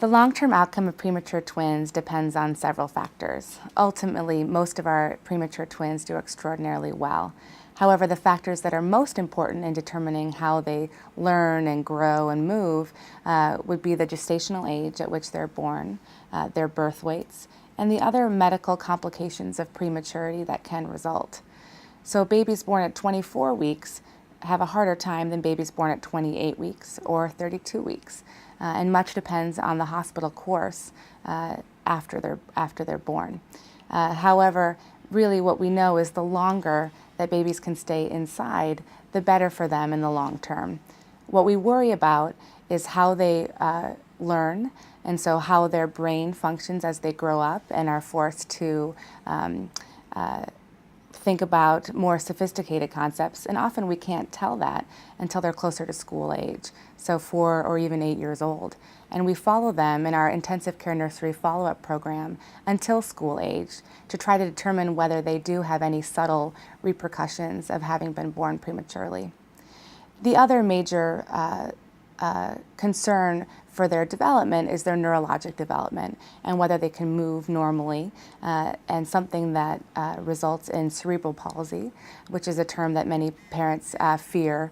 The long-term outcome of premature twins depends on several factors. Ultimately, most of our premature twins do extraordinarily well. However, the factors that are most important in determining how they learn and grow and move would be the gestational age at which they're born, their birth weights, and the other medical complications of prematurity that can result. So babies born at 24 weeks have a harder time than babies born at 28 weeks or 32 weeks. And much depends on the hospital course after they're born. However, really what we know is the longer that babies can stay inside, the better for them in the long term. What we worry about is how they learn, and so how their brain functions as they grow up and are forced to think about more sophisticated concepts, and often we can't tell that until they're closer to school age, so 4 or even 8 years old. And we follow them in our intensive care nursery follow-up program until school age to try to determine whether they do have any subtle repercussions of having been born prematurely. The other major concern for their development is their neurologic development and whether they can move normally, and something that results in cerebral palsy, which is a term that many parents fear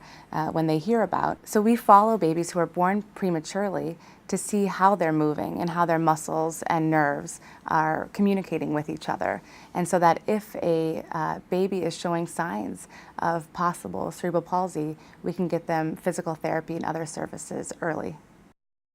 when they hear about. So we follow babies who are born prematurely to see how they're moving and how their muscles and nerves are communicating with each other. And so that if a baby is showing signs of possible cerebral palsy, we can get them physical therapy and other services early.